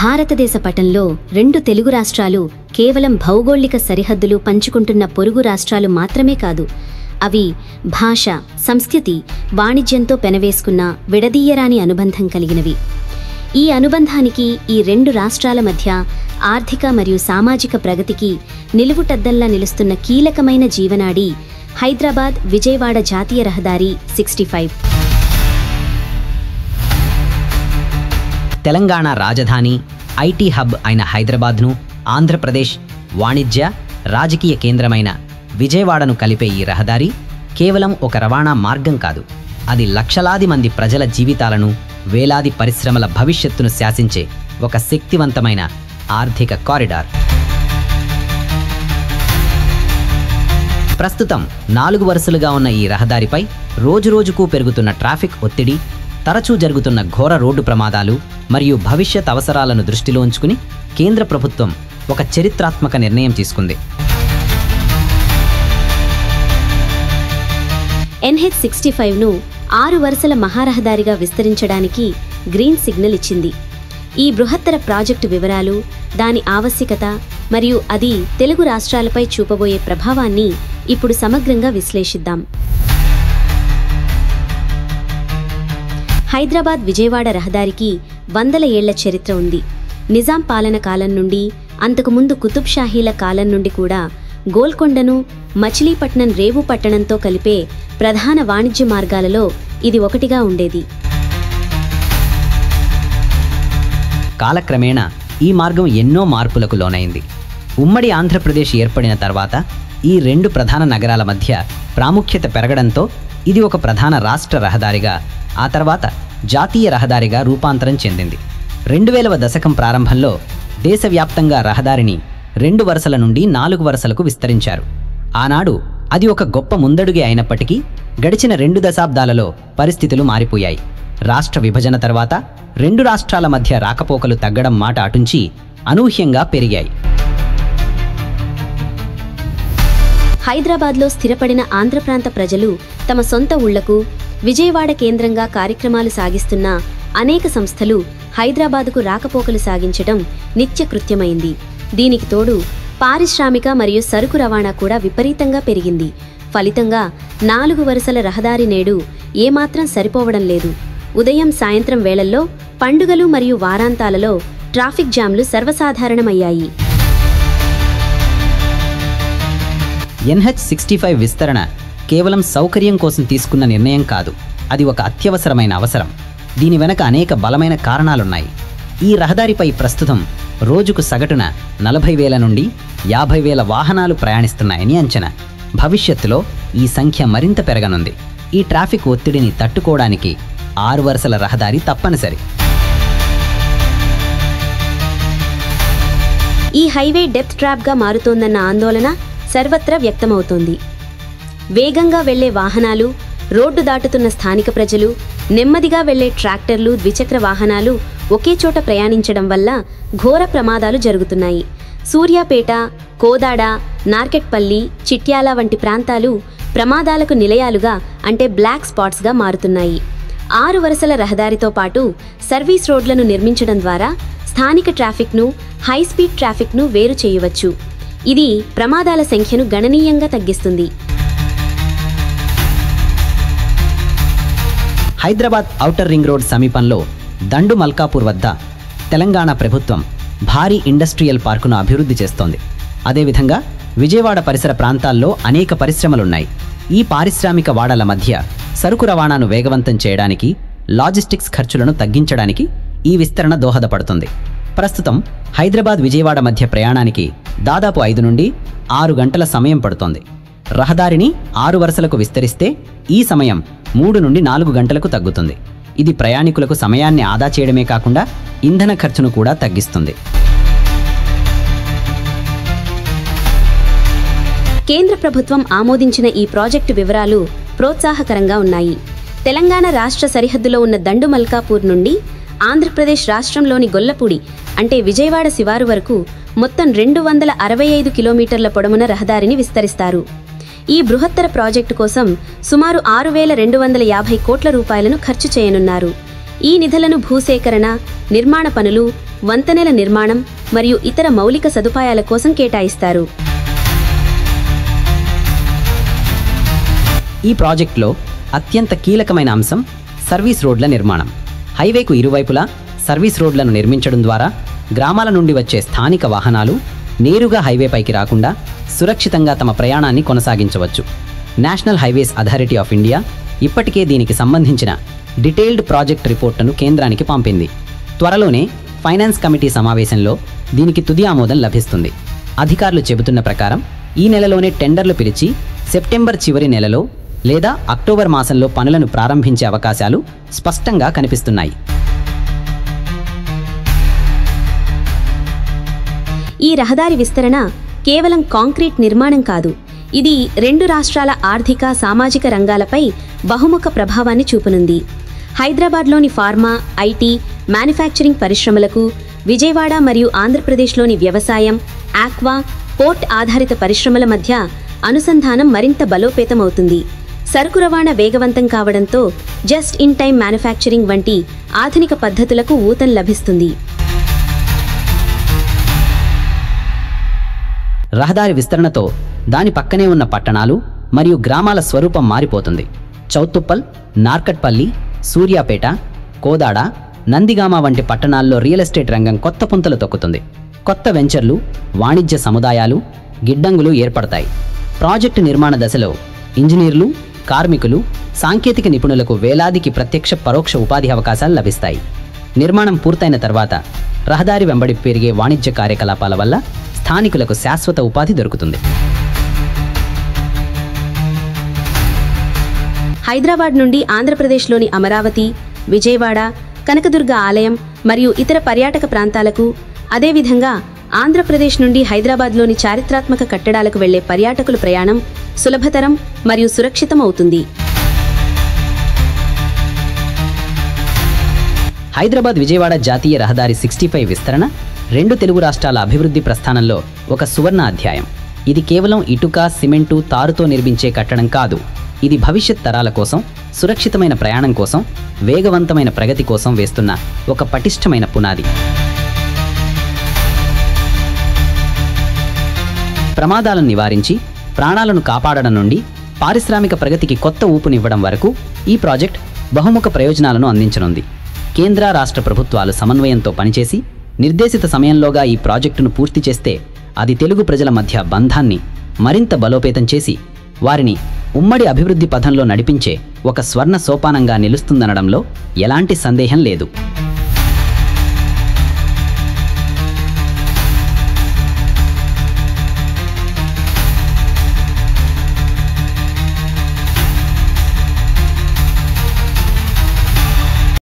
భారతదేశ పటంలో రెండు తెలుగు రాష్ట్రాలు కేవలం భౌగోళిక సరిహద్దులు పంచుకుంటున్న పొరుగు రాష్ట్రాలు మాత్రమే కాదు, అవి భాష, సంస్కృతి, వాణిజ్యంతో పెనవేసుకున్న విడదీయరాని అనుబంధం కలిగినవి. ఈ అనుబంధానికి ఈ రెండు రాష్ట్రాల మధ్య ఆర్థిక మరియు సామాజిక ప్రగతికి నిలువుటద్దల్లా నిలుస్తున్న కీలకమైన జీవనాడి హైదరాబాద్ విజయవాడ జాతీయ రహదారి 65. తెలంగాణ రాజధాని, ఐటీ హబ్ అయిన హైదరాబాద్ను ఆంధ్రప్రదేశ్ వాణిజ్య, రాజకీయ కేంద్రమైన విజయవాడను కలిపే ఈ రహదారి కేవలం ఒక రవాణా మార్గం కాదు, అది లక్షలాది మంది ప్రజల జీవితాలను, వేలాది పరిశ్రమల భవిష్యత్తును శాసించే ఒక శక్తివంతమైన ఆర్థిక కారిడార్. ప్రస్తుతం 4 వరుసలుగా ఉన్న ఈ రహదారిపై రోజురోజుకు పెరుగుతున్న ట్రాఫిక్ ఒత్తిడి, తరచూ జరుగుతున్న ఘోర రోడ్డు ప్రమాదాలు మరియు భవిష్యత్ అవసరాలను దృష్టిలో ఉంచుకుని కేంద్ర ప్రభుత్వం ఒక చరిత్రాత్మక నిర్ణయం తీసుకుంది. NH65ను 6 వరుసల మహారహదారిగా విస్తరించడానికి గ్రీన్ సిగ్నల్ ఇచ్చింది. ఈ బృహత్తర ప్రాజెక్టు వివరాలు, దాని ఆవశ్యకత మరియు అది తెలుగు రాష్ట్రాలపై చూపబోయే ప్రభావాన్ని ఇప్పుడు సమగ్రంగా విశ్లేషిద్దాం. హైదరాబాద్ విజయవాడ రహదారికి 100 ఏళ్ల చరిత్ర ఉంది. నిజాం పాలన కాలం నుండి, అంతకుముందు కుతుబ్ షాహీల కాలం నుండి కూడా గోల్కొండను మచిలీపట్నం రేవు పట్టణంతో కలిపే ప్రధాన వాణిజ్య మార్గాలలో ఇది ఒకటిగా ఉండేది. కాలక్రమేణా ఈ మార్గం ఎన్నో మార్పులకు లోనైంది. ఉమ్మడి ఆంధ్రప్రదేశ్ ఏర్పడిన తర్వాత ఈ రెండు ప్రధాన నగరాల మధ్య ప్రాముఖ్యత పెరగడంతో ఇది ఒక ప్రధాన రాష్ట్ర రహదారిగా, ఆ తర్వాత జాతీయ రహదారిగా రూపాంతరం చెందింది. 2000వ దశకం ప్రారంభంలో దేశవ్యాప్తంగా రహదారిని 2 వరుసల నుండి 4 వరుసలకు విస్తరించారు. ఆనాడు అది ఒక గొప్ప ముందడుగే అయినప్పటికీ గడిచిన 2 దశాబ్దాలలో పరిస్థితులు మారిపోయాయి. రాష్ట్ర విభజన తర్వాత 2 రాష్ట్రాల మధ్య రాకపోకలు తగ్గడం మాట అటుంచి అనూహ్యంగా పెరిగాయి. హైదరాబాద్లో స్థిరపడిన ఆంధ్ర ప్రాంత ప్రజలు తమ సొంత ఊళ్లకు విజయవాడ కేంద్రంగా కార్యక్రమాలు సాగిస్తున్న అనేక సంస్థలు హైదరాబాదుకు రాకపోకలు సాగించడం నిత్యకృత్యమైంది. దీనికి తోడు పారిశ్రామిక మరియు సరుకు రవాణా కూడా విపరీతంగా పెరిగింది. ఫలితంగా 4 వరుసల రహదారి నేడు ఏమాత్రం సరిపోవడం లేదు. ఉదయం, సాయంత్రం వేళల్లో, పండుగలు మరియు వారాంతాలలో ట్రాఫిక్ జామ్లు సర్వసాధారణమయ్యాయి. NH65 విస్తరణ కేవలం సౌకర్యం కోసం తీసుకున్న నిర్ణయం కాదు, అది ఒక అత్యవసరమైన అవసరం. దీని వెనక అనేక బలమైన కారణాలున్నాయి. ఈ రహదారిపై ప్రస్తుతం రోజుకు సగటున 40,000 నుండి 50,000 వాహనాలు ప్రయాణిస్తున్నాయని అంచనా. భవిష్యత్తులో ఈ సంఖ్య మరింత పెరగనుంది. ఈ ట్రాఫిక్ ఒత్తిడిని తట్టుకోవడానికి 6 వరుసల రహదారి తప్పనిసరి. ఈ హైవే డెప్త్ ట్రాప్గా మారుతోందన్న ఆందోళన సర్వత్రా వ్యక్తమవుతోంది. వేగంగా వెళ్లే వాహనాలు, రోడ్డు దాటుతున్న స్థానిక ప్రజలు, నెమ్మదిగా వెళ్లే ట్రాక్టర్లు, ద్విచక్ర వాహనాలు ఒకే చోట ప్రయాణించడం వల్ల ఘోర ప్రమాదాలు జరుగుతున్నాయి. సూర్యాపేట, కోదాడ, నార్కెట్పల్లి, చిట్యాల వంటి ప్రాంతాలు ప్రమాదాలకు నిలయాలుగా, అంటే బ్లాక్ స్పాట్స్గా మారుతున్నాయి. 6 వరుసల రహదారితో పాటు సర్వీస్ రోడ్లను నిర్మించడం ద్వారా స్థానిక ట్రాఫిక్ను, హైస్పీడ్ ట్రాఫిక్ను వేరు చేయవచ్చు. ఇది ప్రమాదాల సంఖ్యను గణనీయంగా తగ్గిస్తుంది. హైదరాబాద్ ఔటర్ రింగ్ రోడ్ సమీపంలో దండు మల్కాపూర్ వద్ద తెలంగాణ ప్రభుత్వం భారీ ఇండస్ట్రియల్ పార్కును అభివృద్ధి చేస్తోంది. అదేవిధంగా విజయవాడ పరిసర ప్రాంతాల్లో అనేక పరిశ్రమలున్నాయి. ఈ పారిశ్రామిక వాడల మధ్య సరుకు రవాణాను వేగవంతం చేయడానికి, లాజిస్టిక్స్ ఖర్చులను తగ్గించడానికి ఈ విస్తరణ దోహదపడుతుంది. ప్రస్తుతం హైదరాబాద్ విజయవాడ మధ్య ప్రయాణానికి దాదాపు 5 నుండి 6 గంటల సమయం పడుతోంది. రహదారిని 6 వరుసలకు విస్తరిస్తే ఈ సమయం 3 నుండి 4 గంటలకు తగ్గుతుంది. ఇది ప్రయాణికులకు సమయాన్ని ఆదా చేయడమే కాకుండా ఇంధన ఖర్చును కూడా తగ్గిస్తుంది. కేంద్ర ప్రభుత్వం ఆమోదించిన ఈ ప్రాజెక్టు వివరాలు ప్రోత్సాహకరంగా ఉన్నాయి. తెలంగాణ రాష్ట్ర సరిహద్దులో ఉన్న దండు మల్కాపూర్ నుండి ఆంధ్రప్రదేశ్ రాష్ట్రంలోని గొల్లపూడి, అంటే విజయవాడ శివారు వరకు మొత్తం 265 కిలోమీటర్ల పొడవున రహదారిని విస్తరిస్తారు. ఈ బృహత్తర ప్రాజెక్టు కోసం సుమారు 6,250 కోట్ల రూపాయలను ఖర్చు చేయనున్నారు. ఈ నిధులను భూసేకరణ, నిర్మాణ పనులు, వంతెనల నిర్మాణం మరియు ఇతర మౌలిక సదుపాయాల కోసం కేటాయిస్తారు. ఈ ప్రాజెక్టులో అత్యంత కీలకమైన అంశం సర్వీస్ రోడ్ల నిర్మాణం. హైవేకు ఇరువైపులా సర్వీస్ రోడ్లను నిర్మించడం ద్వారా గ్రామాల నుండి వచ్చే స్థానిక వాహనాలు నేరుగా హైవేపైకి రాకుండా సురక్షితంగా తమ ప్రయాణాన్ని కొనసాగించవచ్చు. National highways authority of India ఇప్పటికే దీనికి సంబంధించిన డీటెయిల్డ్ ప్రాజెక్ట్ రిపోర్టును కేంద్రానికి పంపింది. త్వరలోనే ఫైనాన్స్ కమిటీ సమావేశంలో దీనికి తుది ఆమోదం లభిస్తుంది. అధికారులు చెబుతున్న ప్రకారం ఈ నెలలోనే టెండర్లు పిలిచి సెప్టెంబర్ చివరి నెలలో లేదా అక్టోబర్ మాసంలో పనులను ప్రారంభించే అవకాశాలు స్పష్టంగా కనిపిస్తున్నాయి. ఈ రహదారి విస్తరణ కేవలం కాంక్రీట్ నిర్మాణం కాదు, ఇది 2 రాష్ట్రాల ఆర్థిక, సామాజిక రంగాలపై బహుముఖ ప్రభావాన్ని చూపనుంది. హైదరాబాద్లోని ఫార్మా, ఐటీ, మ్యానుఫ్యాక్చరింగ్ పరిశ్రమలకు, విజయవాడ మరియు ఆంధ్రప్రదేశ్లోని వ్యవసాయం, ఆక్వా, పోర్ట్ ఆధారిత పరిశ్రమల మధ్య అనుసంధానం మరింత బలోపేతమవుతుంది. సరుకు రవాణా వేగవంతం కావడంతో జస్ట్ ఇన్ టైం మ్యానుఫ్యాక్చరింగ్ వంటి ఆధునిక పద్ధతులకు ఊతం లభిస్తుంది. రహదారి విస్తరణతో దాని పక్కనే ఉన్న పట్టణాలు మరియు గ్రామాల స్వరూపం మారిపోతుంది. చౌతుప్పల్, నార్కట్పల్లి, సూర్యాపేట, కోదాడ, నందిగామ వంటి పట్టణాల్లో రియల్ ఎస్టేట్ రంగం కొత్త పుంతలు తొక్కుతుంది. కొత్త వెంచర్లు, వాణిజ్య సముదాయాలు, గిడ్డంగులు ఏర్పడతాయి. ప్రాజెక్టు నిర్మాణ దశలో ఇంజనీర్లు, కార్మికులు, సాంకేతిక నిపుణులకు వేలాదికి ప్రత్యక్ష, పరోక్ష ఉపాధి అవకాశాలు లభిస్తాయి. నిర్మాణం పూర్తయిన తర్వాత రహదారి వెంబడి పెరిగే వాణిజ్య కార్యకలాపాల వల్ల స్థానికులకు శాశ్వత ఉపాధి దొరుకుతుంది. హైదరాబాద్ నుండి ఆంధ్రప్రదేశ్లోని అమరావతి, విజయవాడ, కనకదుర్గ ఆలయం మరియు ఇతర పర్యాటక ప్రాంతాలకు, అదేవిధంగా ఆంధ్రప్రదేశ్ నుండి హైదరాబాద్లోని చారిత్రాత్మక కట్టడాలకు వెళ్లే పర్యాటకుల ప్రయాణం సులభతరం మరియు సురక్షితం అవుతుంది. హైదరాబాద్ విజయవాడ జాతీయ రహదారి 65 విస్తరణ 2 తెలుగు రాష్ట్రాల అభివృద్ధి ప్రస్థానంలో ఒక సువర్ణ అధ్యాయం. ఇది కేవలం ఇటుక, సిమెంటు, తారుతో నిర్మించే కట్టడం కాదు. ఇది భవిష్యత్ తరాల కోసం, సురక్షితమైన ప్రయాణం కోసం, వేగవంతమైన ప్రగతి కోసం వేస్తున్న ఒక పటిష్టమైన పునాది. ప్రమాదాలను నివారించి ప్రాణాలను కాపాడడం నుండి పారిశ్రామిక ప్రగతికి కొత్త ఊపునివ్వడం వరకు ఈ ప్రాజెక్ట్ బహుముఖ ప్రయోజనాలను అందించనుంది. కేంద్ర, రాష్ట్ర ప్రభుత్వాలు సమన్వయంతో పనిచేసి నిర్దేశిత సమయంలోగా ఈ ప్రాజెక్టును పూర్తి చేస్తే అది తెలుగు ప్రజల మధ్య బంధాన్ని మరింత బలోపేతం చేసి వారిని ఉమ్మడి అభివృద్ధి పథంలో నడిపించే ఒక స్వర్ణ సోపానంగా నిలుస్తుందనడంలో ఎలాంటి సందేహం లేదు.